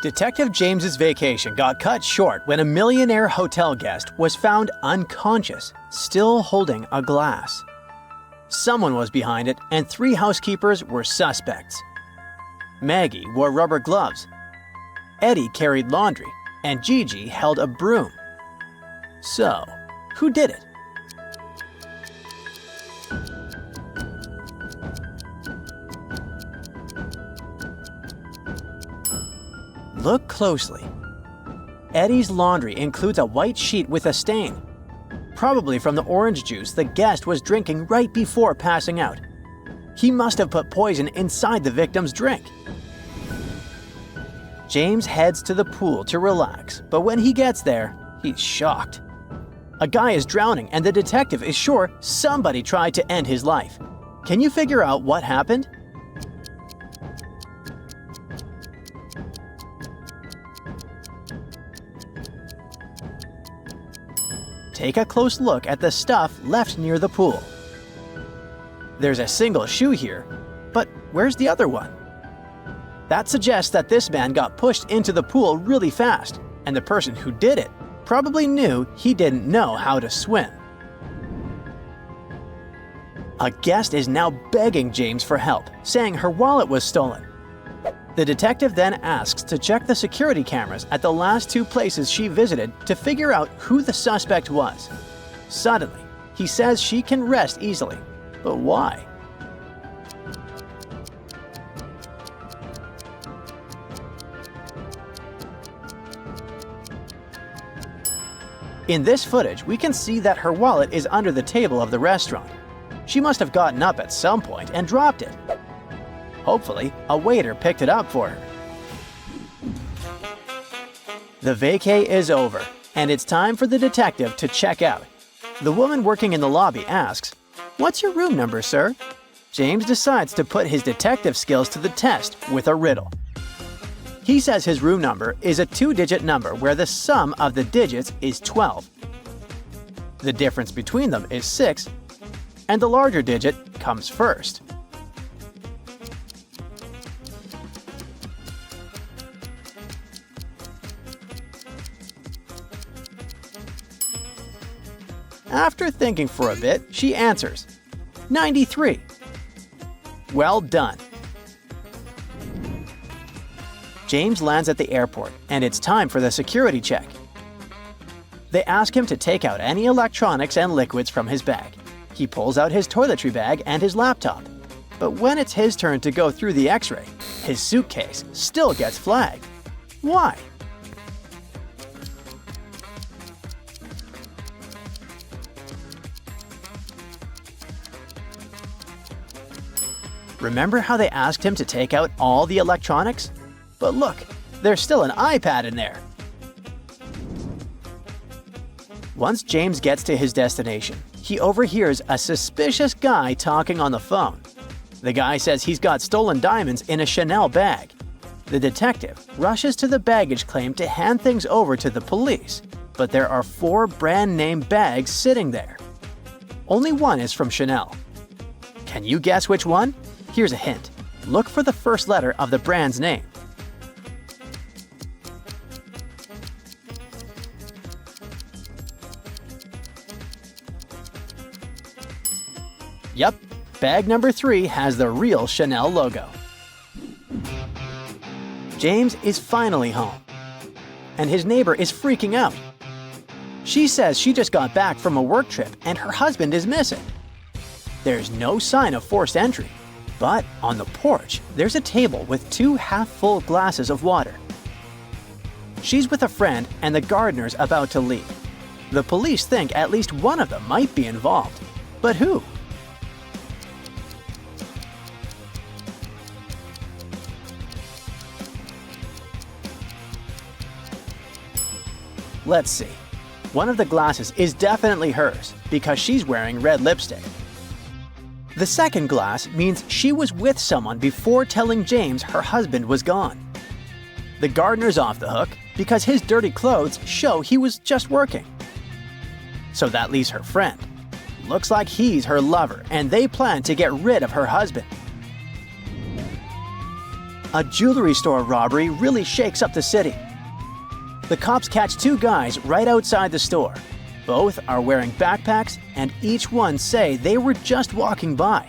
Detective James's vacation got cut short when a millionaire hotel guest was found unconscious, still holding a glass. Someone was behind it, and 3 housekeepers were suspects. Maggie wore rubber gloves. Eddie carried laundry, and Gigi held a broom. So, who did it? Look closely. Eddie's laundry includes a white sheet with a stain, probably from the orange juice the guest was drinking right before passing out. He must have put poison inside the victim's drink. James heads to the pool to relax, but when he gets there, he's shocked. A guy is drowning and the detective is sure somebody tried to end his life. Can you figure out what happened? Take a close look at the stuff left near the pool. There's a single shoe here, but where's the other one? That suggests that this man got pushed into the pool really fast, and the person who did it probably knew he didn't know how to swim. A guest is now begging James for help, saying her wallet was stolen. The detective then asks to check the security cameras at the last 2 places she visited to figure out who the suspect was. Suddenly, he says she can rest easily. But why? In this footage, we can see that her wallet is under the table of the restaurant. She must have gotten up at some point and dropped it. Hopefully, a waiter picked it up for her. The vacay is over, and it's time for the detective to check out. The woman working in the lobby asks, "What's your room number, sir?" James decides to put his detective skills to the test with a riddle. He says his room number is a 2-digit number where the sum of the digits is 12. The difference between them is 6, and the larger digit comes first. After thinking for a bit, she answers, 93. Well done. James lands at the airport, and it's time for the security check. They ask him to take out any electronics and liquids from his bag. He pulls out his toiletry bag and his laptop. But when it's his turn to go through the x-ray, his suitcase still gets flagged. Why? Remember how they asked him to take out all the electronics? But look, there's still an iPad in there. Once James gets to his destination, he overhears a suspicious guy talking on the phone. The guy says he's got stolen diamonds in a Chanel bag. The detective rushes to the baggage claim to hand things over to the police, but there are 4 brand-name bags sitting there. Only one is from Chanel. Can you guess which one? Here's a hint. Look for the first letter of the brand's name. Yep, bag number 3 has the real Chanel logo. James is finally home, and his neighbor is freaking out. She says she just got back from a work trip and her husband is missing. There's no sign of forced entry, but on the porch, there's a table with 2 half-full glasses of water. She's with a friend and the gardener's about to leave. The police think at least one of them might be involved, but who? Let's see. One of the glasses is definitely hers because she's wearing red lipstick. The second glass means she was with someone before telling James her husband was gone. The gardener's off the hook because his dirty clothes show he was just working. So that leaves her friend. Looks like he's her lover and they plan to get rid of her husband. A jewelry store robbery really shakes up the city. The cops catch two guys right outside the store. Both are wearing backpacks and each one say they were just walking by.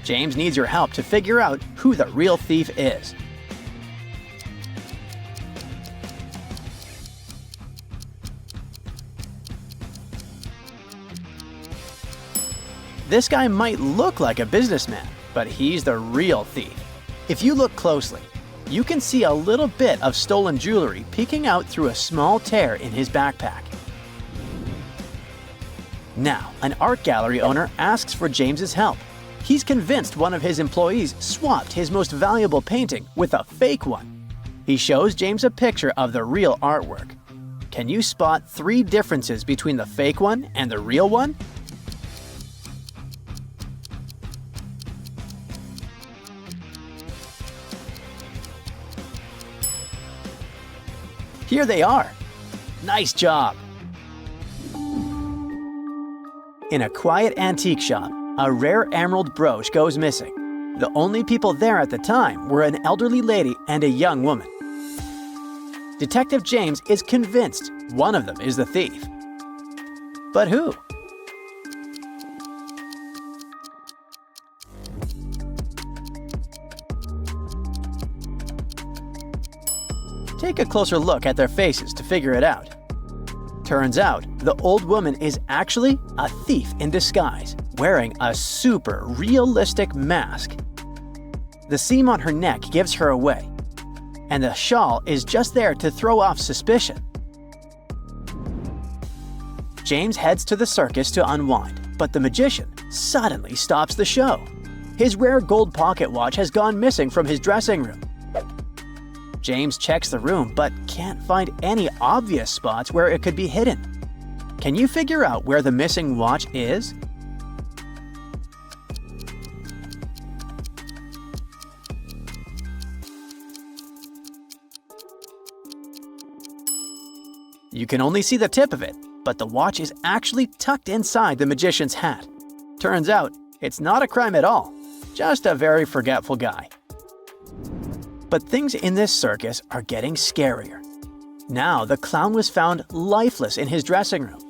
James needs your help to figure out who the real thief is. This guy might look like a businessman, but he's the real thief. If you look closely, you can see a little bit of stolen jewelry peeking out through a small tear in his backpack. Now, an art gallery owner asks for James's help. He's convinced one of his employees swapped his most valuable painting with a fake one. He shows James a picture of the real artwork. Can you spot 3 differences between the fake one and the real one? Here they are. Nice job! In a quiet antique shop, a rare emerald brooch goes missing. The only people there at the time were an elderly lady and a young woman. Detective James is convinced one of them is the thief. But who? Take a closer look at their faces to figure it out. Turns out, the old woman is actually a thief in disguise, wearing a super realistic mask. The seam on her neck gives her away, and the shawl is just there to throw off suspicion. James heads to the circus to unwind, but the magician suddenly stops the show. His rare gold pocket watch has gone missing from his dressing room. James checks the room but can't find any obvious spots where it could be hidden. Can you figure out where the missing watch is? You can only see the tip of it, but the watch is actually tucked inside the magician's hat. Turns out, it's not a crime at all, just a very forgetful guy. But things in this circus are getting scarier. Now the clown was found lifeless in his dressing room.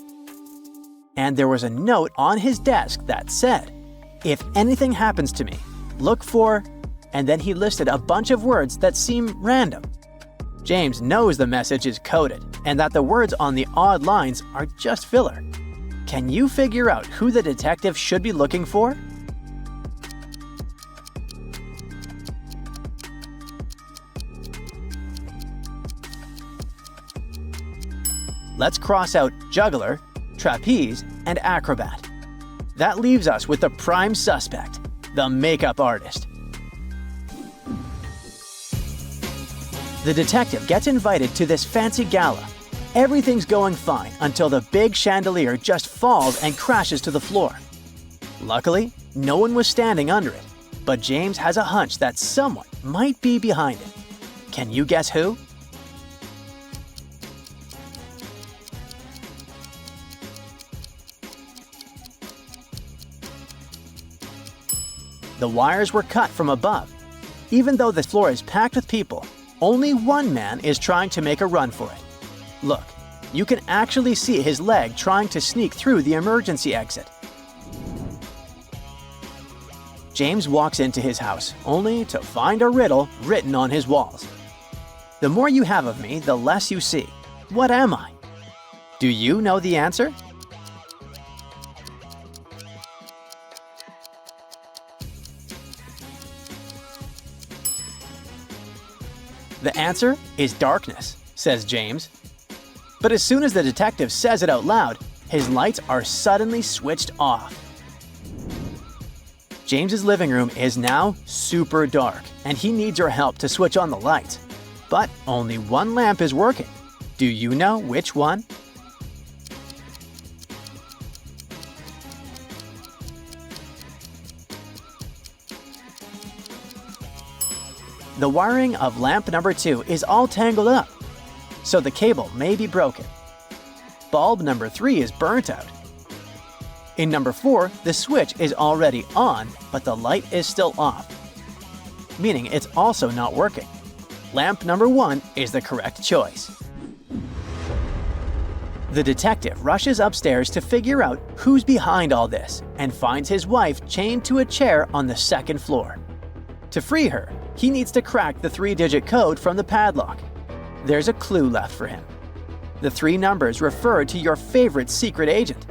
And there was a note on his desk that said, "If anything happens to me, look for," and then he listed a bunch of words that seem random. James knows the message is coded and that the words on the odd lines are just filler. Can you figure out who the detective should be looking for? Let's cross out juggler, trapeze, and acrobat. That leaves us with the prime suspect, the makeup artist. The detective gets invited to this fancy gala. Everything's going fine until the big chandelier just falls and crashes to the floor. Luckily, no one was standing under it, but James has a hunch that someone might be behind it. Can you guess who? The wires were cut from above. Even though the floor is packed with people, only one man is trying to make a run for it. Look, you can actually see his leg trying to sneak through the emergency exit. James walks into his house, only to find a riddle written on his walls. The more you have of me, the less you see. What am I? Do you know the answer? The answer is darkness, says James. But as soon as the detective says it out loud, his lights are suddenly switched off. James's living room is now super dark, and he needs your help to switch on the lights. But only one lamp is working. Do you know which one? The wiring of lamp number 2 is all tangled up, so the cable may be broken. Bulb number 3 is burnt out. In number 4, the switch is already on, but the light is still off. meaning it's also not working. Lamp number 1 is the correct choice. The detective rushes upstairs to figure out who's behind all this and finds his wife chained to a chair on the 2nd floor. To free her, he needs to crack the 3-digit code from the padlock. There's a clue left for him. The 3 numbers refer to your favorite secret agent.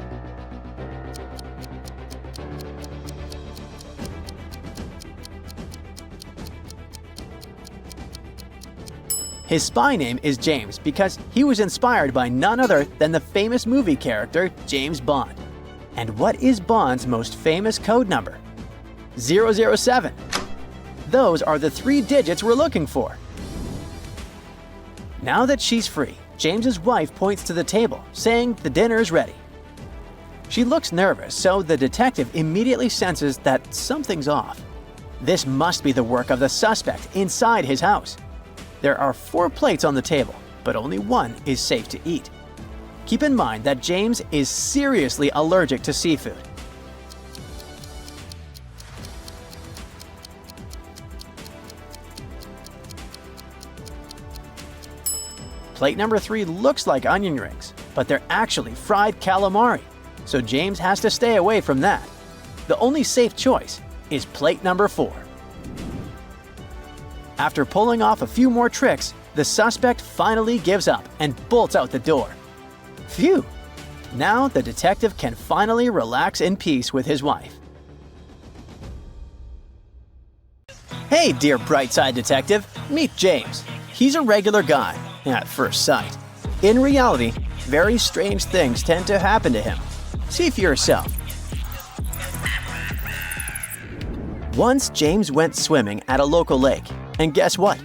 His spy name is James because he was inspired by none other than the famous movie character James Bond. And what is Bond's most famous code number? 007. Those are the 3 digits we're looking for. Now that she's free, James's wife points to the table, saying the dinner is ready. She looks nervous, so the detective immediately senses that something's off. This must be the work of the suspect inside his house. There are 4 plates on the table, but only 1 is safe to eat. Keep in mind that James is seriously allergic to seafood. Plate number 3 looks like onion rings, but they're actually fried calamari, so James has to stay away from that. The only safe choice is plate number 4. After pulling off a few more tricks, the suspect finally gives up and bolts out the door. Phew! Now the detective can finally relax in peace with his wife. Hey, dear Brightside detective, meet James. He's a regular guy, at first sight. In reality, very strange things tend to happen to him. See for yourself. Once James went swimming at a local lake, and guess what?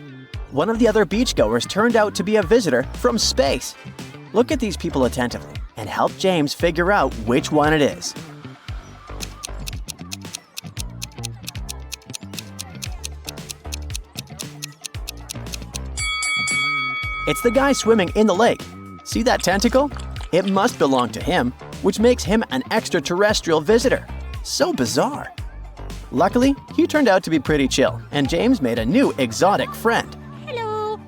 One of the other beachgoers turned out to be a visitor from space. Look at these people attentively and help James figure out which one it is. It's the guy swimming in the lake. See that tentacle? It must belong to him, which makes him an extraterrestrial visitor. So bizarre. Luckily, he turned out to be pretty chill, and James made a new exotic friend. Hello.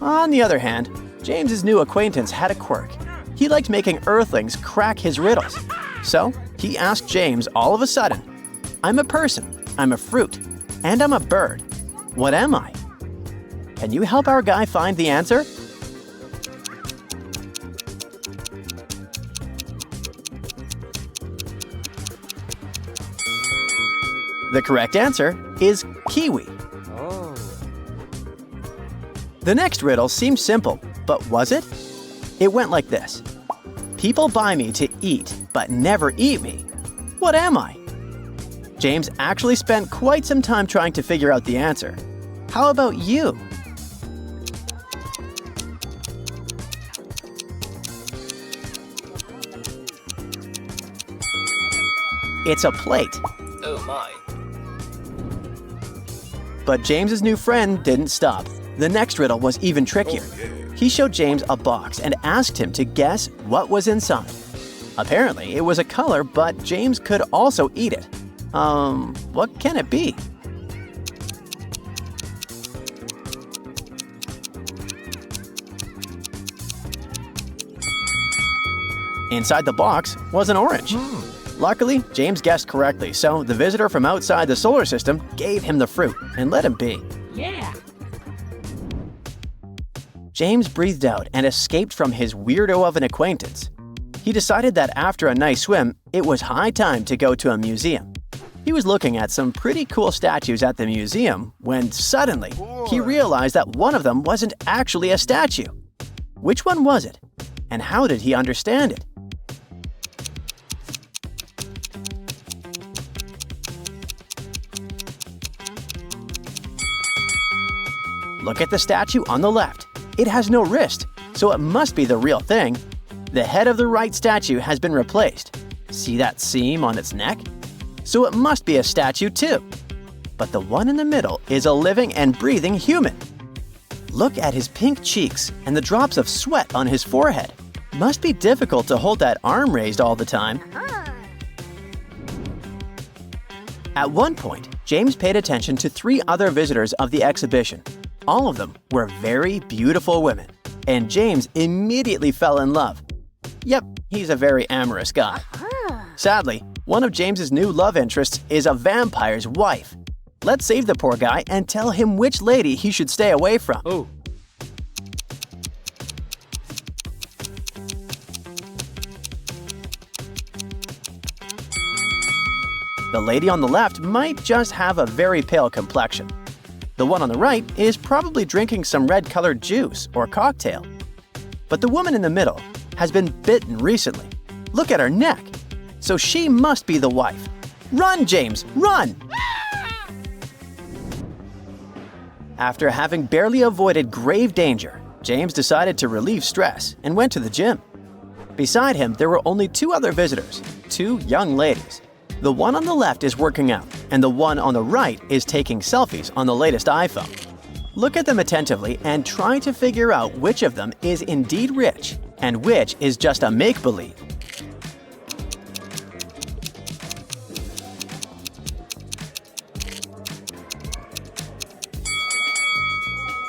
On the other hand, James's new acquaintance had a quirk. He liked making Earthlings crack his riddles. So, he asked James all of a sudden, "I'm a person, I'm a fruit, and I'm a bird. What am I?" Can you help our guy find the answer? The correct answer is kiwi. Oh. The next riddle seems simple, but was it? It went like this. People buy me to eat, but never eat me. What am I? James actually spent quite some time trying to figure out the answer. How about you? It's a plate. Oh my. But James's new friend didn't stop. The next riddle was even trickier. He showed James a box and asked him to guess what was inside. Apparently, it was a color, but James could also eat it. What can it be? Inside the box was an orange. Luckily, James guessed correctly, so the visitor from outside the solar system gave him the fruit and let him be. Yeah. James breathed out and escaped from his weirdo of an acquaintance. He decided that after a nice swim, it was high time to go to a museum. He was looking at some pretty cool statues at the museum when suddenly he realized that one of them wasn't actually a statue. Which one was it? And how did he understand it? Look at the statue on the left. It has no wrist, so it must be the real thing. The head of the right statue has been replaced. See that seam on its neck? So it must be a statue too. But the one in the middle is a living and breathing human. Look at his pink cheeks and the drops of sweat on his forehead. Must be difficult to hold that arm raised all the time. At one point, James paid attention to 3 other visitors of the exhibition. All of them were very beautiful women, and James immediately fell in love. Yep, he's a very amorous guy. Sadly, one of James's new love interests is a vampire's wife. Let's save the poor guy and tell him which lady he should stay away from. Oh. The lady on the left might just have a very pale complexion. The one on the right is probably drinking some red-colored juice or cocktail. But the woman in the middle has been bitten recently. Look at her neck. So she must be the wife. Run, James, run! After having barely avoided grave danger, James decided to relieve stress and went to the gym. Beside him, there were only 2 other visitors, 2 young ladies. The one on the left is working out, and the one on the right is taking selfies on the latest iPhone. Look at them attentively and try to figure out which of them is indeed rich and which is just a make-believe.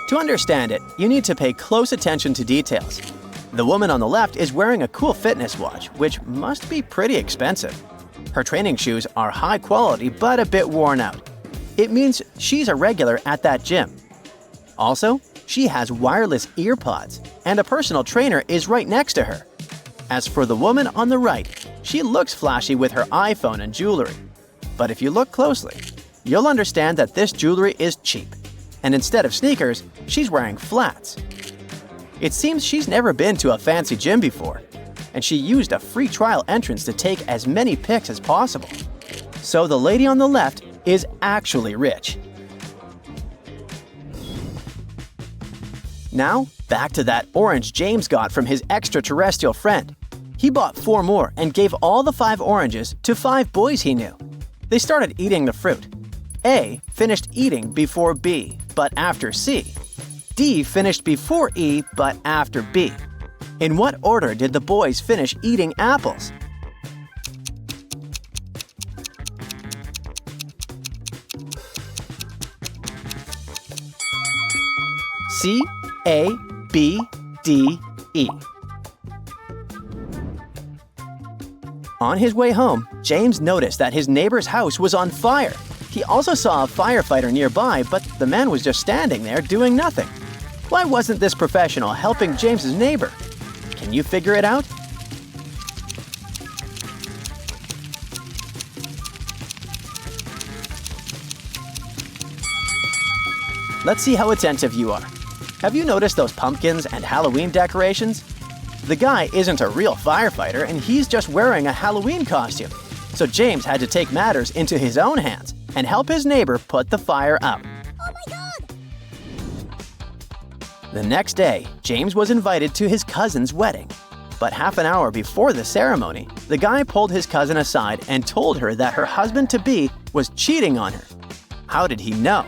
To understand it, you need to pay close attention to details. The woman on the left is wearing a cool fitness watch, which must be pretty expensive. Her training shoes are high quality but a bit worn out. It means she's a regular at that gym. Also, she has wireless ear pods, and a personal trainer is right next to her. As for the woman on the right, she looks flashy with her iPhone and jewelry. But if you look closely, you'll understand that this jewelry is cheap. And instead of sneakers, she's wearing flats. It seems she's never been to a fancy gym before, and she used a free trial entrance to take as many pics as possible. So the lady on the left is actually rich. Now, back to that orange James got from his extraterrestrial friend. He bought 4 more and gave all the 5 oranges to 5 boys he knew. They started eating the fruit. A finished eating before B, but after C. D finished before E, but after B. In what order did the boys finish eating apples? C, A, B, D, E. On his way home, James noticed that his neighbor's house was on fire. He also saw a firefighter nearby, but the man was just standing there doing nothing. Why wasn't this professional helping James's neighbor? Can you figure it out? Let's see how attentive you are. Have you noticed those pumpkins and Halloween decorations? The guy isn't a real firefighter and he's just wearing a Halloween costume. So James had to take matters into his own hands and help his neighbor put the fire out. Oh my God! The next day, James was invited to his cousin's wedding. But half an hour before the ceremony, the guy pulled his cousin aside and told her that her husband-to-be was cheating on her. How did he know?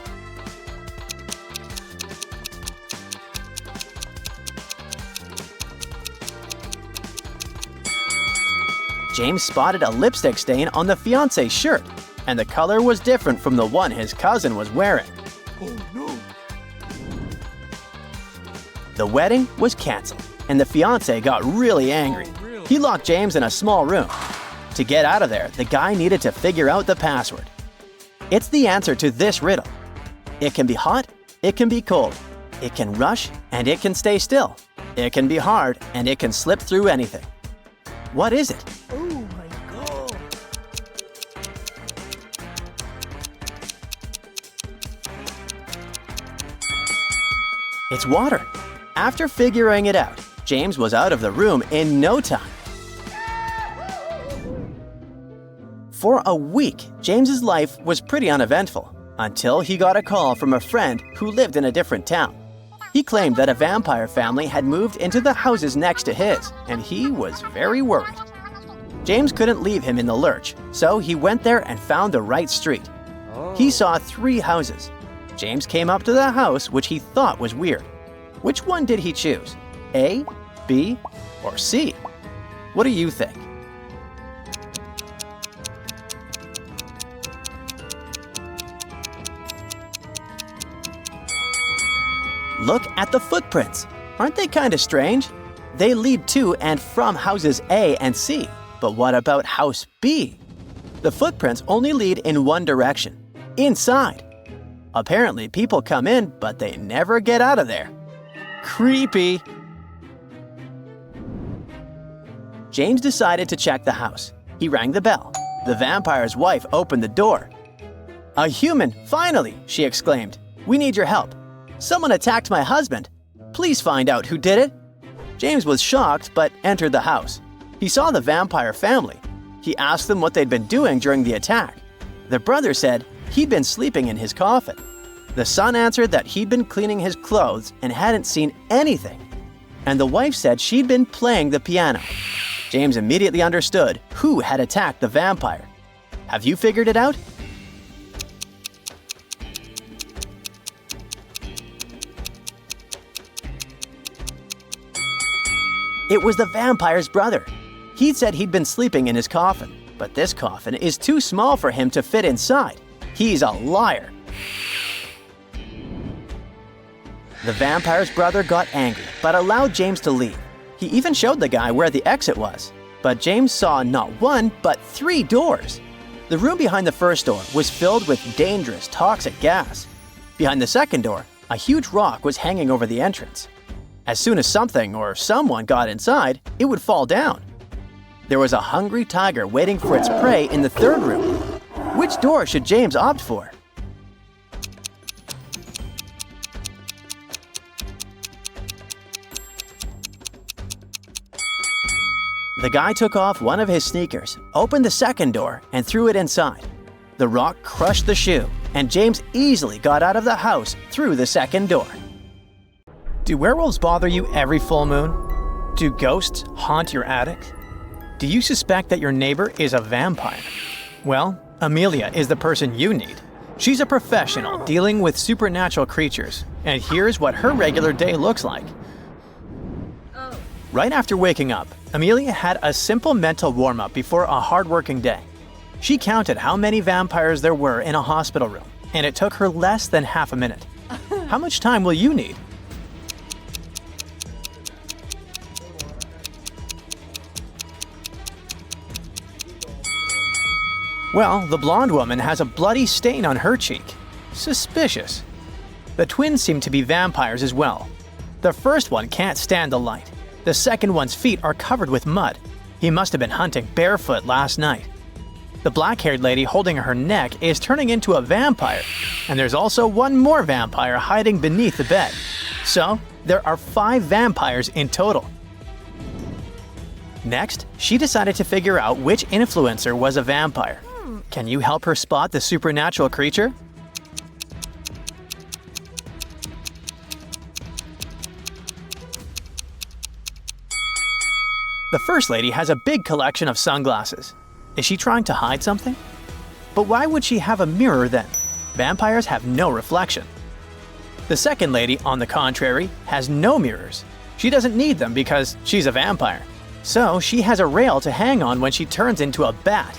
James spotted a lipstick stain on the fiancé's shirt, and the color was different from the one his cousin was wearing. Oh no! The wedding was canceled, and the fiancé got really angry. He locked James in a small room. To get out of there, the guy needed to figure out the password. It's the answer to this riddle. It can be hot, it can be cold. It can rush, and it can stay still. It can be hard, and it can slip through anything. What is it? Oh my God! It's water. After figuring it out, James was out of the room in no time. For a week, James's life was pretty uneventful until he got a call from a friend who lived in a different town. He claimed that a vampire family had moved into the houses next to his, and he was very worried. James couldn't leave him in the lurch, so he went there and found the right street. He saw 3 houses. James came up to the house which he thought was weird. Which one did he choose? A, B, or C? What do you think? Look at the footprints. Aren't they kind of strange? They lead to and from houses A and C. But what about house B? The footprints only lead in one direction, inside. Apparently, people come in, but they never get out of there. Creepy. James decided to check the house. He rang the bell. The vampire's wife opened the door. "A human, finally!" she exclaimed. "We need your help. Someone attacked my husband. Please find out who did it." James was shocked, but entered the house. He saw the vampire family. He asked them what they'd been doing during the attack. The brother said he'd been sleeping in his coffin. The son answered that he'd been cleaning his clothes and hadn't seen anything. And the wife said she'd been playing the piano. James immediately understood who had attacked the vampire. Have you figured it out? It was the vampire's brother. He said he'd been sleeping in his coffin, but this coffin is too small for him to fit inside. He's a liar. The vampire's brother got angry, but allowed James to leave. He even showed the guy where the exit was. But James saw not one, but 3 doors. The room behind the first door was filled with dangerous, toxic gas. Behind the second door, a huge rock was hanging over the entrance. As soon as something or someone got inside, it would fall down. There was a hungry tiger waiting for its prey in the third room. Which door should James opt for? The guy took off one of his sneakers, opened the second door, and threw it inside. The rock crushed the shoe, and James easily got out of the house through the second door. Do werewolves bother you every full moon? Do ghosts haunt your attic? Do you suspect that your neighbor is a vampire? Well, Amelia is the person you need. She's a professional dealing with supernatural creatures, and here's what her regular day looks like. Right after waking up, Amelia had a simple mental warm-up before a hard-working day. She counted how many vampires there were in a hospital room, and it took her less than half a minute. How much time will you need? Well, the blonde woman has a bloody stain on her cheek. Suspicious. The twins seem to be vampires as well. The first one can't stand the light. The second one's feet are covered with mud. He must have been hunting barefoot last night. The black-haired lady holding her neck is turning into a vampire, and there's also one more vampire hiding beneath the bed. So, there are 5 vampires in total. Next, she decided to figure out which influencer was a vampire. Can you help her spot the supernatural creature? The first lady has a big collection of sunglasses. Is she trying to hide something? But why would she have a mirror then? Vampires have no reflection. The second lady, on the contrary, has no mirrors. She doesn't need them because she's a vampire. So she has a rail to hang on when she turns into a bat.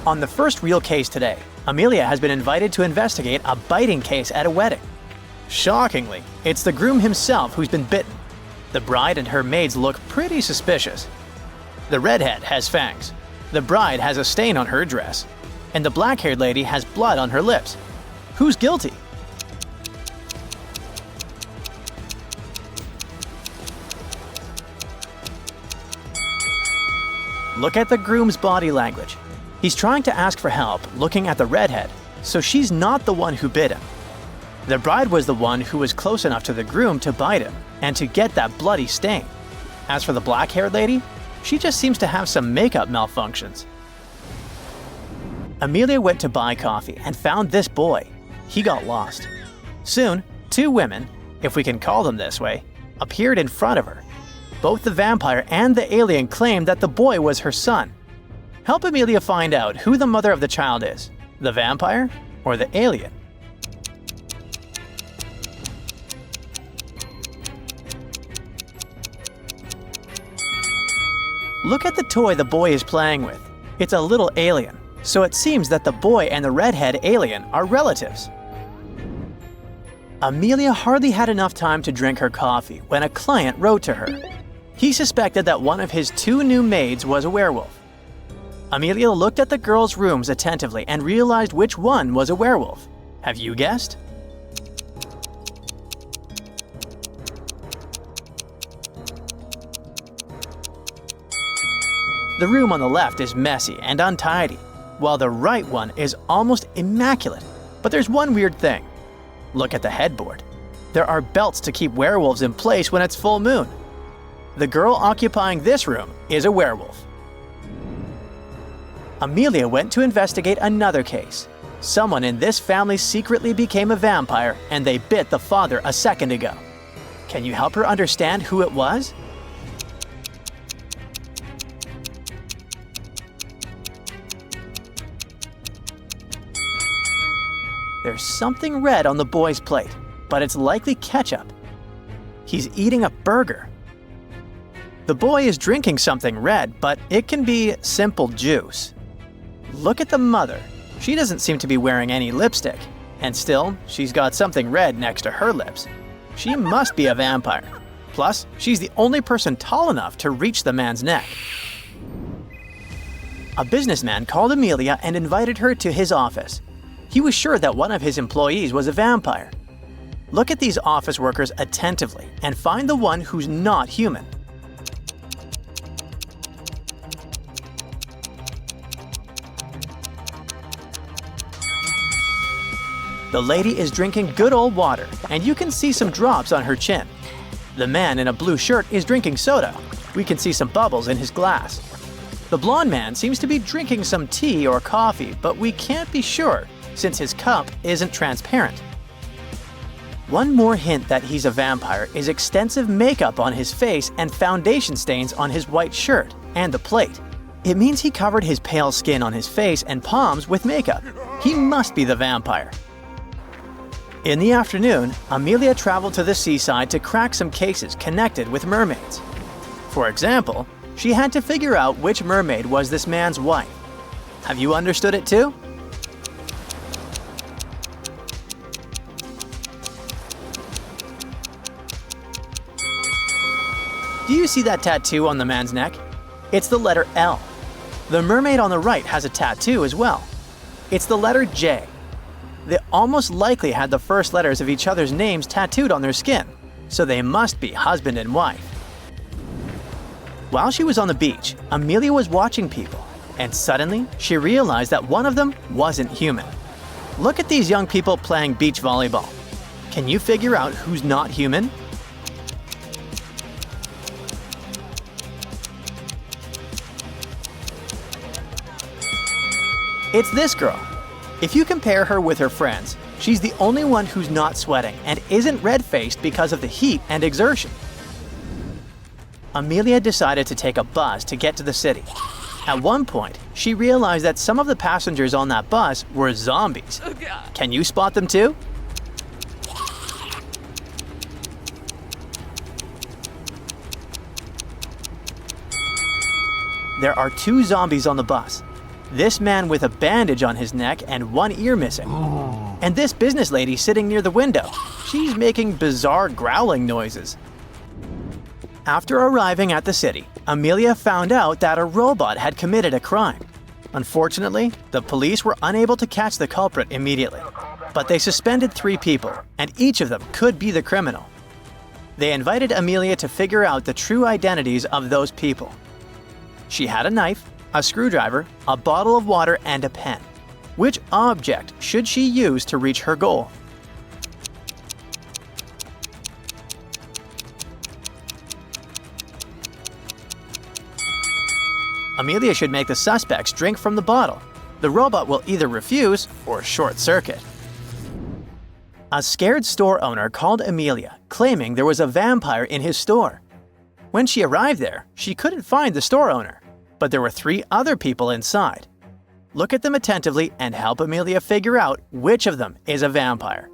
On the first real case today, Amelia has been invited to investigate a biting case at a wedding. Shockingly, it's the groom himself who's been bitten. The bride and her maids look pretty suspicious. The redhead has fangs. The bride has a stain on her dress. And the black-haired lady has blood on her lips. Who's guilty? Look at the groom's body language. He's trying to ask for help, looking at the redhead, so she's not the one who bit him. The bride was the one who was close enough to the groom to bite him and to get that bloody stain. As for the black-haired lady, she just seems to have some makeup malfunctions. Amelia went to buy coffee and found this boy. He got lost. Soon, 2 women, if we can call them this way, appeared in front of her. Both the vampire and the alien claimed that the boy was her son. Help Amelia find out who the mother of the child is, the vampire or the alien. Look at the toy the boy is playing with. It's a little alien, so it seems that the boy and the redhead alien are relatives. Amelia hardly had enough time to drink her coffee when a client wrote to her. He suspected that one of his 2 new maids was a werewolf. Amelia looked at the girls' rooms attentively and realized which one was a werewolf. Have you guessed? The room on the left is messy and untidy, while the right one is almost immaculate. But there's one weird thing. Look at the headboard. There are belts to keep werewolves in place when it's full moon. The girl occupying this room is a werewolf. Amelia went to investigate another case. Someone in this family secretly became a vampire and they bit the father a second ago. Can you help her understand who it was? There's something red on the boy's plate, but it's likely ketchup. He's eating a burger. The boy is drinking something red, but it can be simple juice. Look at the mother. She doesn't seem to be wearing any lipstick, and still, she's got something red next to her lips. She must be a vampire. Plus, she's the only person tall enough to reach the man's neck. A businessman called Amelia and invited her to his office. He was sure that one of his employees was a vampire. Look at these office workers attentively and find the one who's not human. The lady is drinking good old water, and you can see some drops on her chin. The man in a blue shirt is drinking soda. We can see some bubbles in his glass. The blonde man seems to be drinking some tea or coffee, but we can't be sure since his cup isn't transparent. One more hint that he's a vampire is extensive makeup on his face and foundation stains on his white shirt and the plate. It means he covered his pale skin on his face and palms with makeup. He must be the vampire. In the afternoon, Amelia traveled to the seaside to crack some cases connected with mermaids. For example, she had to figure out which mermaid was this man's wife. Have you understood it too? Do you see that tattoo on the man's neck? It's the letter L. The mermaid on the right has a tattoo as well. It's the letter J. They almost likely had the first letters of each other's names tattooed on their skin, so they must be husband and wife. While she was on the beach, Amelia was watching people, and suddenly she realized that one of them wasn't human. Look at these young people playing beach volleyball. Can you figure out who's not human? It's this girl. If you compare her with her friends, she's the only one who's not sweating and isn't red-faced because of the heat and exertion. Amelia decided to take a bus to get to the city. At one point, she realized that some of the passengers on that bus were zombies. Can you spot them too? There are 2 zombies on the bus. This man with a bandage on his neck and one ear missing. And this business lady sitting near the window. She's making bizarre growling noises. After arriving at the city, Amelia found out that a robot had committed a crime. Unfortunately, the police were unable to catch the culprit immediately. But they suspended 3 people, and each of them could be the criminal. They invited Amelia to figure out the true identities of those people. She had a knife, a screwdriver, a bottle of water, and a pen. Which object should she use to reach her goal? Amelia should make the suspects drink from the bottle. The robot will either refuse or short circuit. A scared store owner called Amelia, claiming there was a vampire in his store. When she arrived there, she couldn't find the store owner. But there were 3 other people inside. Look at them attentively and help Amelia figure out which of them is a vampire.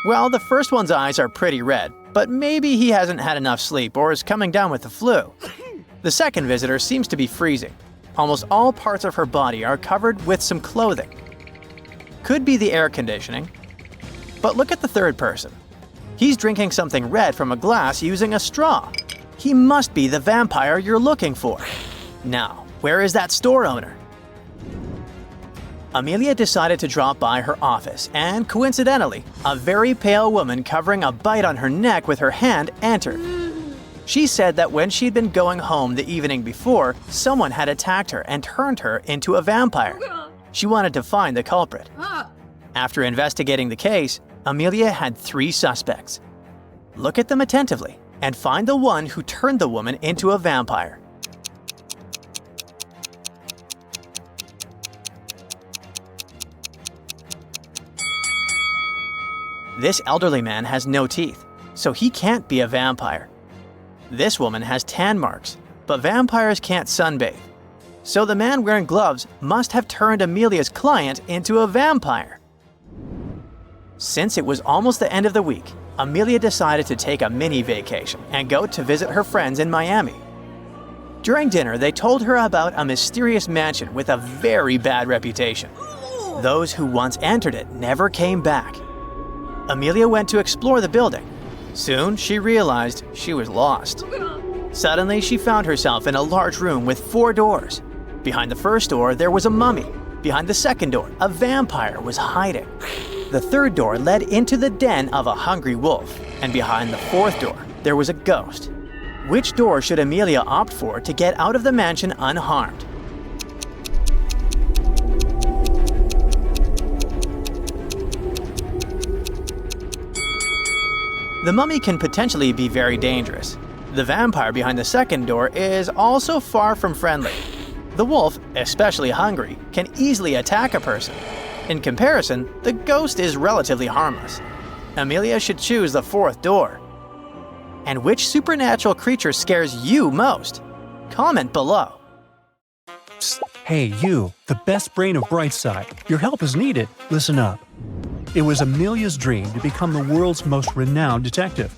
Well, the first one's eyes are pretty red, but maybe he hasn't had enough sleep or is coming down with the flu. The second visitor seems to be freezing. Almost all parts of her body are covered with some clothing. Could be the air conditioning. But look at the third person. He's drinking something red from a glass using a straw. He must be the vampire you're looking for. Now, where is that store owner? Amelia decided to drop by her office, and coincidentally, a very pale woman covering a bite on her neck with her hand entered. She said that when she'd been going home the evening before, someone had attacked her and turned her into a vampire. She wanted to find the culprit. After investigating the case, Amelia had 3 suspects. Look at them attentively and find the one who turned the woman into a vampire. This elderly man has no teeth, so he can't be a vampire. This woman has tan marks, but vampires can't sunbathe. So the man wearing gloves must have turned Amelia's client into a vampire. Since it was almost the end of the week, Amelia decided to take a mini vacation and go to visit her friends in Miami. During dinner, they told her about a mysterious mansion with a very bad reputation. Those who once entered it never came back. Amelia went to explore the building. Soon, she realized she was lost. Suddenly, she found herself in a large room with 4 doors. Behind the first door, there was a mummy. Behind the second door, a vampire was hiding. The third door led into the den of a hungry wolf. And behind the fourth door, there was a ghost. Which door should Amelia opt for to get out of the mansion unharmed? The mummy can potentially be very dangerous. The vampire behind the second door is also far from friendly. The wolf, especially hungry, can easily attack a person. In comparison, the ghost is relatively harmless. Amelia should choose the fourth door. And which supernatural creature scares you most? Comment below. Psst. Hey, you, the best brain of Brightside. Your help is needed. Listen up. It was Amelia's dream to become the world's most renowned detective.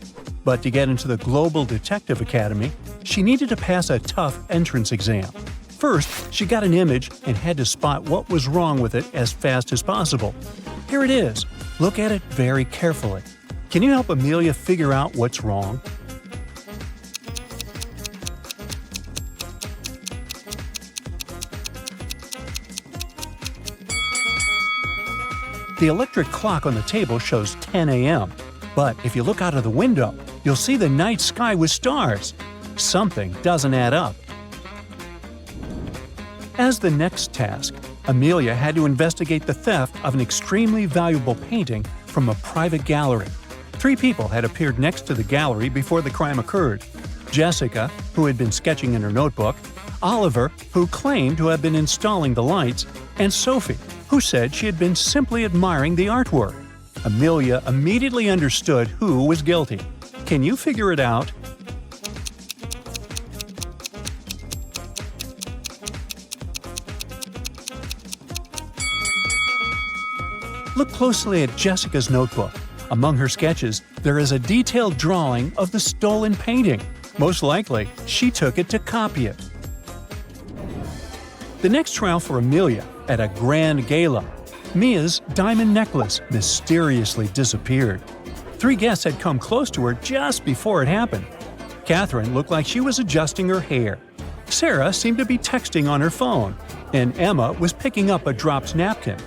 But to get into the Global Detective Academy, she needed to pass a tough entrance exam. First, she got an image and had to spot what was wrong with it as fast as possible. Here it is. Look at it very carefully. Can you help Amelia figure out what's wrong? The electric clock on the table shows 10 a.m. But if you look out of the window, you'll see the night sky with stars. Something doesn't add up. As the next task, Amelia had to investigate the theft of an extremely valuable painting from a private gallery. 3 people had appeared next to the gallery before the crime occurred. Jessica, who had been sketching in her notebook, Oliver, who claimed to have been installing the lights, and Sophie, who said she had been simply admiring the artwork. Amelia immediately understood who was guilty. Can you figure it out? Look closely at Jessica's notebook. Among her sketches, there is a detailed drawing of the stolen painting. Most likely, she took it to copy it. The next trial for Amelia at a grand gala. Mia's diamond necklace mysteriously disappeared. 3 guests had come close to her just before it happened. Catherine looked like she was adjusting her hair. Sarah seemed to be texting on her phone. And Emma was picking up a dropped napkin.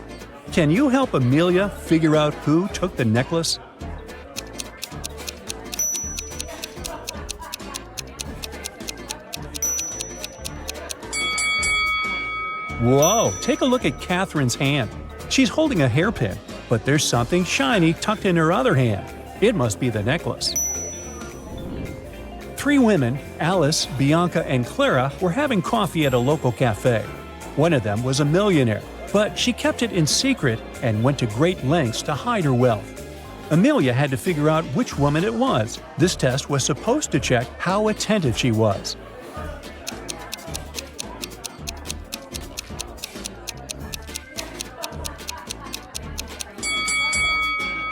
Can you help Amelia figure out who took the necklace? Whoa, take a look at Catherine's hand. She's holding a hairpin, but there's something shiny tucked in her other hand. It must be the necklace. 3 women, Alice, Bianca, and Clara, were having coffee at a local cafe. One of them was a millionaire, but she kept it in secret and went to great lengths to hide her wealth. Amelia had to figure out which woman it was. This test was supposed to check how attentive she was.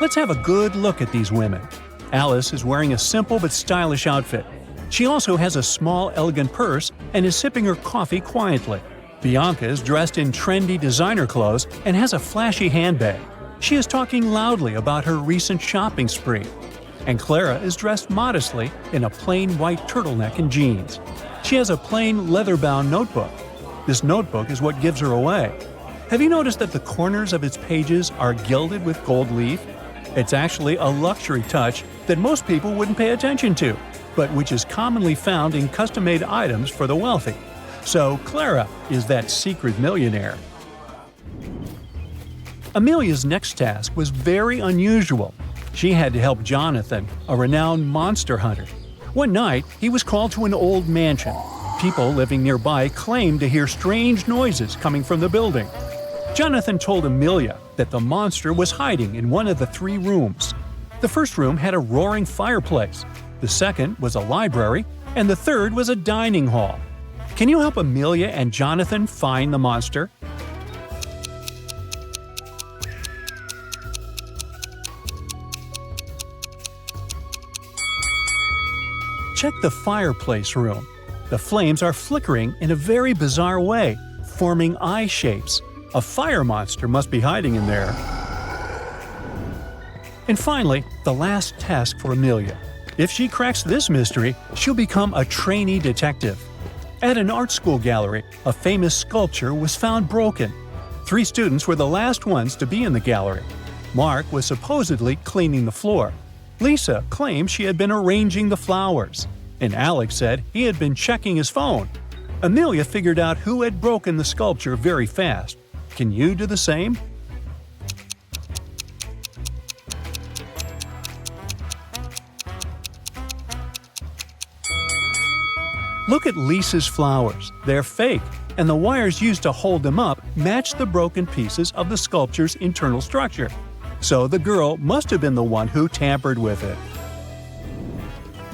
Let's have a good look at these women. Alice is wearing a simple but stylish outfit. She also has a small, elegant purse and is sipping her coffee quietly. Bianca is dressed in trendy designer clothes and has a flashy handbag. She is talking loudly about her recent shopping spree. And Clara is dressed modestly in a plain white turtleneck and jeans. She has a plain leather-bound notebook. This notebook is what gives her away. Have you noticed that the corners of its pages are gilded with gold leaf? It's actually a luxury touch that most people wouldn't pay attention to, but which is commonly found in custom-made items for the wealthy. So Clara is that secret millionaire. Amelia's next task was very unusual. She had to help Jonathan, a renowned monster hunter. One night, he was called to an old mansion. People living nearby claimed to hear strange noises coming from the building. Jonathan told Amelia that the monster was hiding in one of the 3 rooms. The first room had a roaring fireplace, the second was a library, and the third was a dining hall. Can you help Amelia and Jonathan find the monster? Check the fireplace room. The flames are flickering in a very bizarre way, forming eye shapes. A fire monster must be hiding in there. And finally, the last task for Amelia. If she cracks this mystery, she'll become a trainee detective. At an art school gallery, a famous sculpture was found broken. 3 students were the last ones to be in the gallery. Mark was supposedly cleaning the floor. Lisa claimed she had been arranging the flowers. And Alex said he had been checking his phone. Amelia figured out who had broken the sculpture very fast. Can you do the same? Look at Lisa's flowers. They're fake, and the wires used to hold them up match the broken pieces of the sculpture's internal structure. So the girl must have been the one who tampered with it.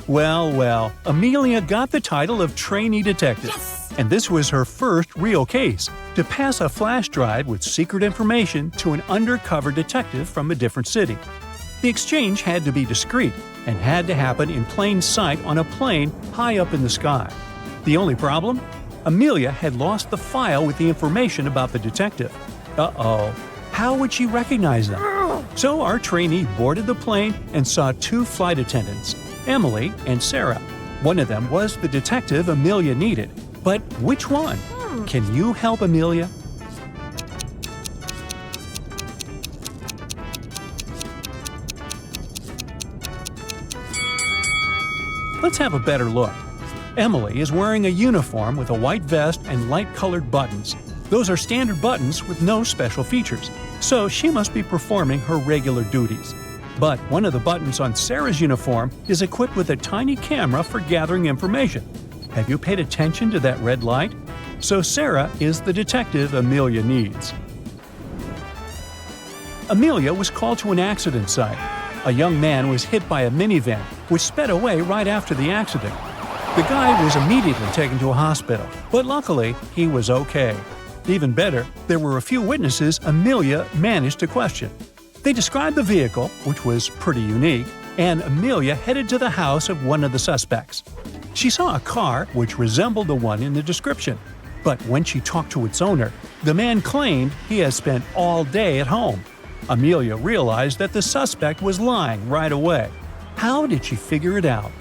Well, Amelia got the title of trainee detective. Yes! And this was her first real case, to pass a flash drive with secret information to an undercover detective from a different city. The exchange had to be discreet and had to happen in plain sight on a plane high up in the sky. The only problem? Amelia had lost the file with the information about the detective. Uh-oh. How would she recognize them? So our trainee boarded the plane and saw 2 flight attendants, Emily and Sarah. One of them was the detective Amelia needed. But which one? Can you help Amelia? Let's have a better look. Emily is wearing a uniform with a white vest and light-colored buttons. Those are standard buttons with no special features, so she must be performing her regular duties. But one of the buttons on Sarah's uniform is equipped with a tiny camera for gathering information. Have you paid attention to that red light? So Sarah is the detective Amelia needs. Amelia was called to an accident site. A young man was hit by a minivan, which sped away right after the accident. The guy was immediately taken to a hospital, but luckily, he was okay. Even better, there were a few witnesses Amelia managed to question. They described the vehicle, which was pretty unique, and Amelia headed to the house of one of the suspects. She saw a car which resembled the one in the description, but when she talked to its owner, the man claimed he had spent all day at home. Amelia realized that the suspect was lying right away. How did she figure it out?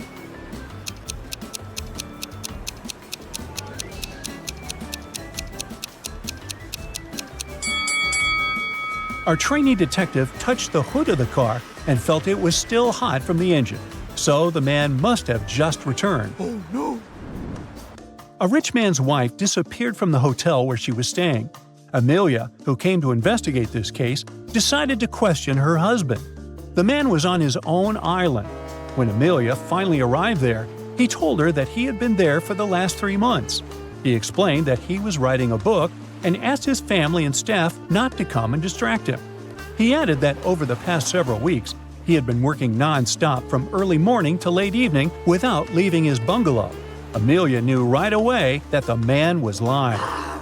Our trainee detective touched the hood of the car and felt it was still hot from the engine. So the man must have just returned. Oh no! A rich man's wife disappeared from the hotel where she was staying. Amelia, who came to investigate this case, decided to question her husband. The man was on his own island. When Amelia finally arrived there, he told her that he had been there for the last 3 months. He explained that he was writing a book and asked his family and staff not to come and distract him. He added that over the past several weeks, he had been working non-stop from early morning to late evening without leaving his bungalow. Amelia knew right away that the man was lying.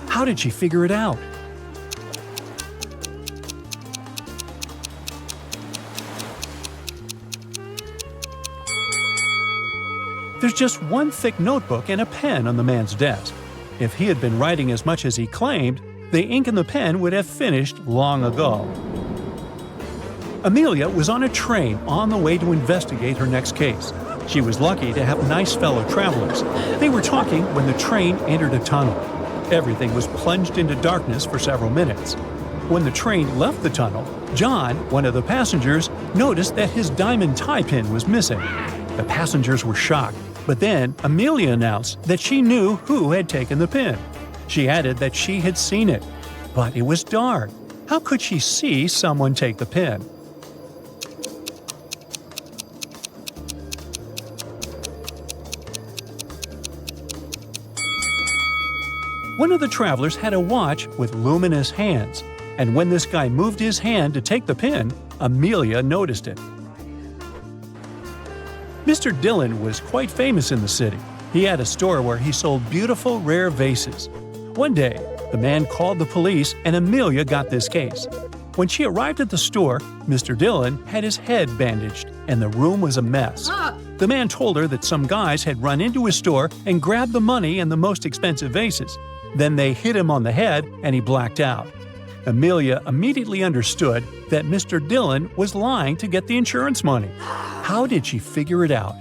How did she figure it out? There's just one thick notebook and a pen on the man's desk. If he had been writing as much as he claimed, the ink in the pen would have finished long ago. Amelia was on a train on the way to investigate her next case. She was lucky to have nice fellow travelers. They were talking when the train entered a tunnel. Everything was plunged into darkness for several minutes. When the train left the tunnel, John, one of the passengers, noticed that his diamond tie pin was missing. The passengers were shocked, but then Amelia announced that she knew who had taken the pin. She added that she had seen it, but it was dark. How could she see someone take the pin? One of the travelers had a watch with luminous hands, and when this guy moved his hand to take the pin, Amelia noticed it. Mr. Dillon was quite famous in the city. He had a store where he sold beautiful, rare vases. One day, the man called the police and Amelia got this case. When she arrived at the store, Mr. Dillon had his head bandaged, and the room was a mess. The man told her that some guys had run into his store and grabbed the money and the most expensive vases. Then they hit him on the head and he blacked out. Amelia immediately understood that Mr. Dillon was lying to get the insurance money. How did she figure it out?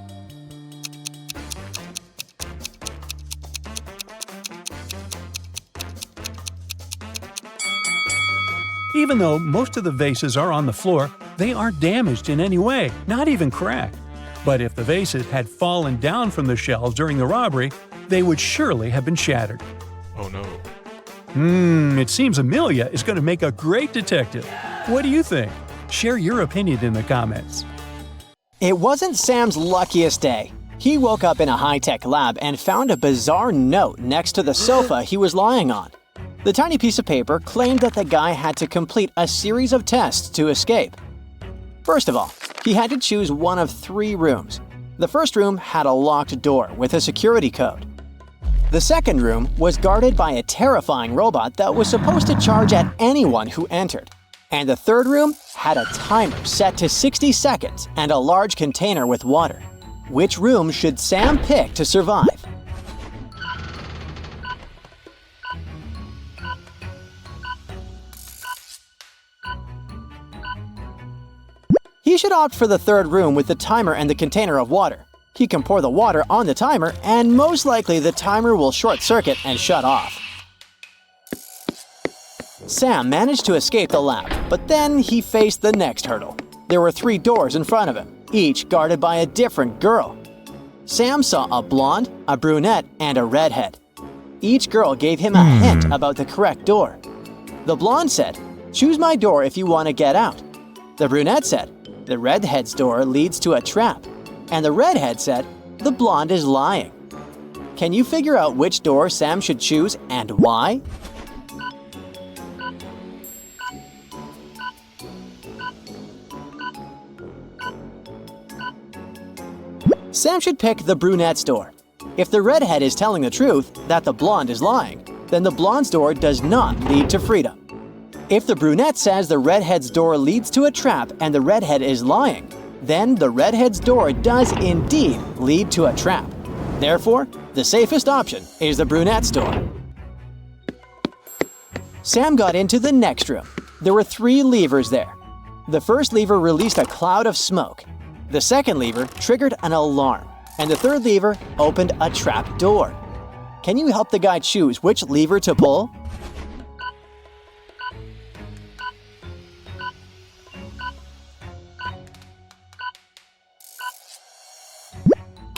Even though most of the vases are on the floor, they aren't damaged in any way, not even cracked. But if the vases had fallen down from the shelves during the robbery, they would surely have been shattered. Oh no. It seems Amelia is going to make a great detective. What do you think? Share your opinion in the comments. It wasn't Sam's luckiest day. He woke up in a high-tech lab and found a bizarre note next to the sofa he was lying on. The tiny piece of paper claimed that the guy had to complete a series of tests to escape. First of all, he had to choose one of 3 rooms. The first room had a locked door with a security code. The second room was guarded by a terrifying robot that was supposed to charge at anyone who entered. And the third room had a timer set to 60 seconds and a large container with water. Which room should Sam pick to survive? He should opt for the third room with the timer and the container of water. He can pour the water on the timer, and most likely the timer will short-circuit and shut off. Sam managed to escape the lab, but then he faced the next hurdle. There were 3 doors in front of him, each guarded by a different girl. Sam saw a blonde, a brunette, and a redhead. Each girl gave him a hint about the correct door. The blonde said, "Choose my door if you want to get out." The brunette said, "The redhead's door leads to a trap." And the redhead said, "The blonde is lying." Can you figure out which door Sam should choose and why? Sam should pick the brunette's door. If the redhead is telling the truth that the blonde is lying, then the blonde's door does not lead to freedom. If the brunette says the redhead's door leads to a trap and the redhead is lying, then the redhead's door does indeed lead to a trap. Therefore, the safest option is the brunette's door. Sam got into the next room. There were 3 levers there. The first lever released a cloud of smoke. The second lever triggered an alarm. And the third lever opened a trap door. Can you help the guy choose which lever to pull?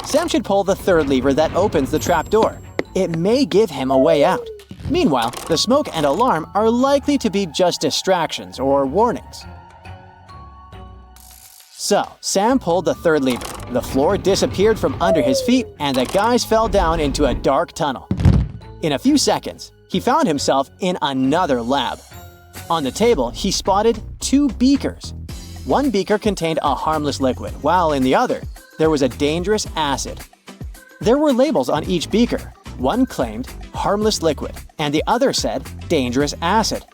Sam should pull the third lever that opens the trap door. It may give him a way out. Meanwhile, the smoke and alarm are likely to be just distractions or warnings. So, Sam pulled the third lever. The floor disappeared from under his feet and the guys fell down into a dark tunnel. In a few seconds, he found himself in another lab. On the table, he spotted 2 beakers. One beaker contained a harmless liquid, while in the other, there was a dangerous acid. There were labels on each beaker. One claimed harmless liquid, and the other said dangerous acid.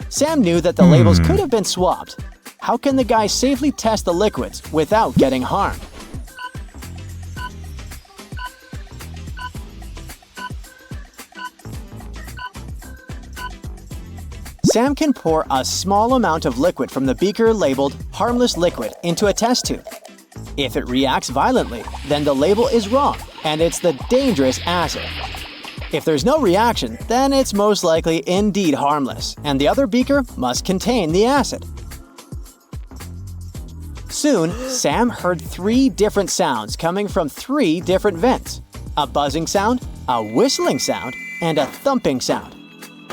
Sam knew that the labels could have been swapped. How can the guy safely test the liquids without getting harmed? Sam can pour a small amount of liquid from the beaker labeled harmless liquid into a test tube. If it reacts violently, then the label is wrong and it's the dangerous acid. If there's no reaction, then it's most likely indeed harmless, and the other beaker must contain the acid. Soon, Sam heard 3 different sounds coming from 3 different vents: a buzzing sound, a whistling sound, and a thumping sound.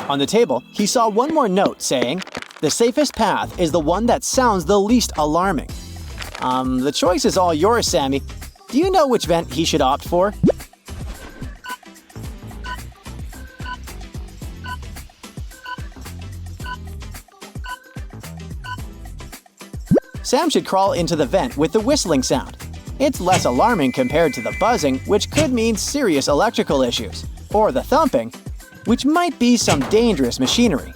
On the table, he saw one more note saying, "The safest path is the one that sounds the least alarming." The choice is all yours, Sammy. Do you know which vent he should opt for? Sam should crawl into the vent with the whistling sound. It's less alarming compared to the buzzing, which could mean serious electrical issues, or the thumping, which might be some dangerous machinery.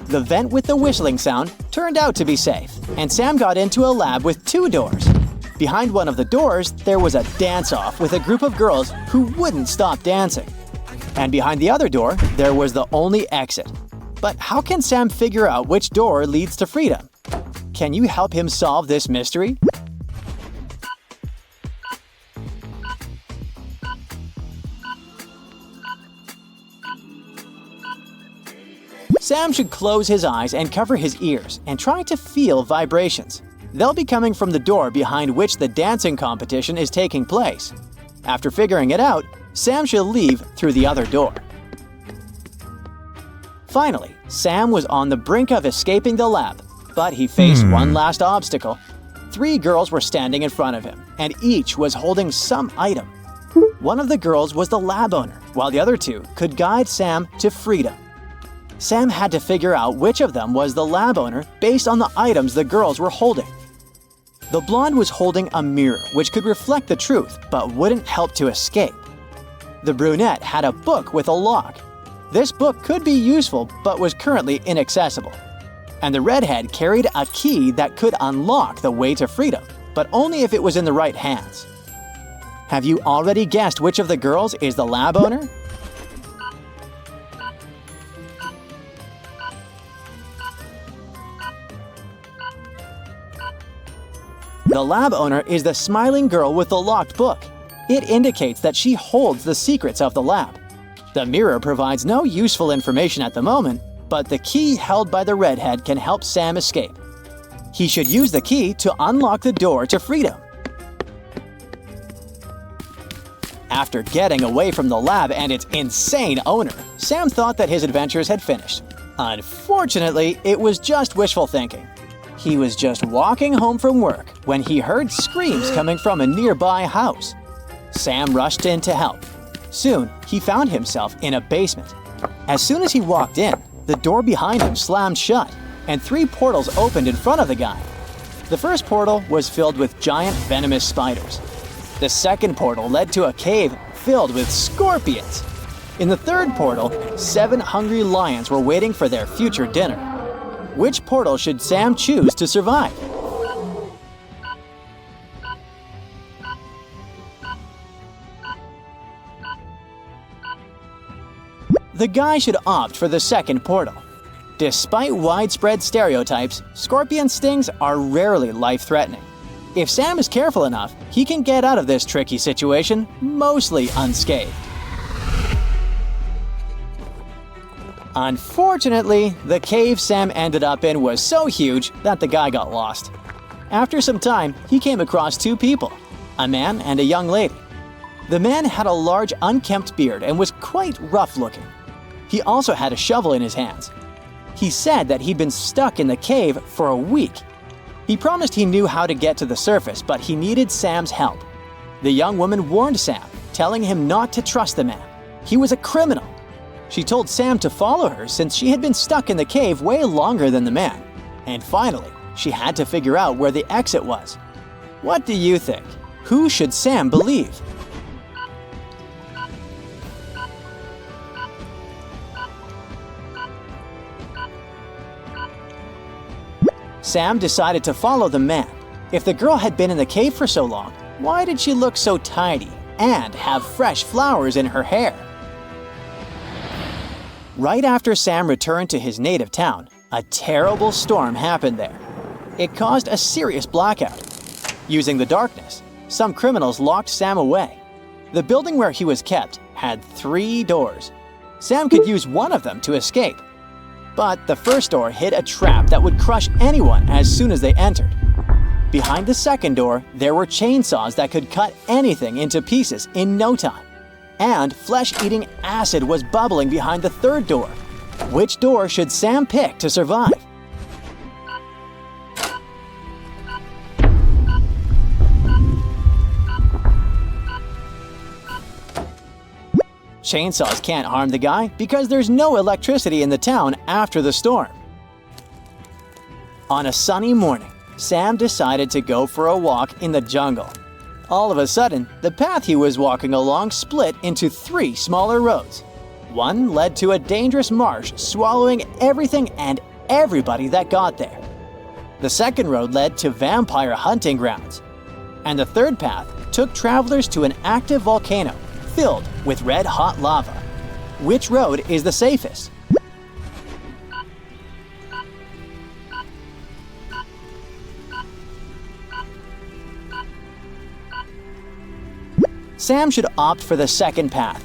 The vent with the whistling sound turned out to be safe, and Sam got into a lab with 2 doors. Behind one of the doors, there was a dance-off with a group of girls who wouldn't stop dancing. And behind the other door, there was the only exit. But how can Sam figure out which door leads to freedom? Can you help him solve this mystery? Sam should close his eyes and cover his ears and try to feel vibrations. They'll be coming from the door behind which the dancing competition is taking place. After figuring it out, Sam should leave through the other door. Finally, Sam was on the brink of escaping the lab, but he faced one last obstacle. 3 girls were standing in front of him, and each was holding some item. One of the girls was the lab owner, while the other 2 could guide Sam to freedom. Sam had to figure out which of them was the lab owner based on the items the girls were holding. The blonde was holding a mirror which could reflect the truth but wouldn't help to escape. The brunette had a book with a lock. This book could be useful but was currently inaccessible. And the redhead carried a key that could unlock the way to freedom, but only if it was in the right hands. Have you already guessed which of the girls is the lab owner? The lab owner is the smiling girl with the locked book. It indicates that she holds the secrets of the lab. The mirror provides no useful information at the moment, but the key held by the redhead can help Sam escape. He should use the key to unlock the door to freedom. After getting away from the lab and its insane owner, Sam thought that his adventures had finished. Unfortunately, it was just wishful thinking. He was just walking home from work when he heard screams coming from a nearby house. Sam rushed in to help. Soon, he found himself in a basement. As soon as he walked in, the door behind him slammed shut, and 3 portals opened in front of the guy. The first portal was filled with giant venomous spiders. The second portal led to a cave filled with scorpions. In the third portal, 7 hungry lions were waiting for their future dinner. Which portal should Sam choose to survive? The guy should opt for the second portal. Despite widespread stereotypes, scorpion stings are rarely life-threatening. If Sam is careful enough, he can get out of this tricky situation mostly unscathed. Unfortunately, the cave Sam ended up in was so huge that the guy got lost. After some time, he came across 2 people, a man and a young lady. The man had a large unkempt beard and was quite rough-looking. He also had a shovel in his hands. He said that he'd been stuck in the cave for a week. He promised he knew how to get to the surface, but he needed Sam's help. The young woman warned Sam, telling him not to trust the man. He was a criminal. She told Sam to follow her since she had been stuck in the cave way longer than the man. And finally, she had to figure out where the exit was. What do you think? Who should Sam believe? Sam decided to follow the man. If the girl had been in the cave for so long, why did she look so tidy and have fresh flowers in her hair? Right after Sam returned to his native town, a terrible storm happened there. It caused a serious blackout. Using the darkness, some criminals locked Sam away. The building where he was kept had 3 doors. Sam could use one of them to escape. But the first door hid a trap that would crush anyone as soon as they entered. Behind the second door, there were chainsaws that could cut anything into pieces in no time. And flesh-eating acid was bubbling behind the third door. Which door should Sam pick to survive? Chainsaws can't harm the guy because there's no electricity in the town after the storm. On a sunny morning, Sam decided to go for a walk in the jungle. All of a sudden, the path he was walking along split into 3 smaller roads. One led to a dangerous marsh swallowing everything and everybody that got there. The second road led to vampire hunting grounds. And the third path took travelers to an active volcano filled with red-hot lava. Which road is the safest? Sam should opt for the second path.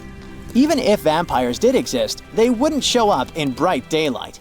Even if vampires did exist, they wouldn't show up in bright daylight.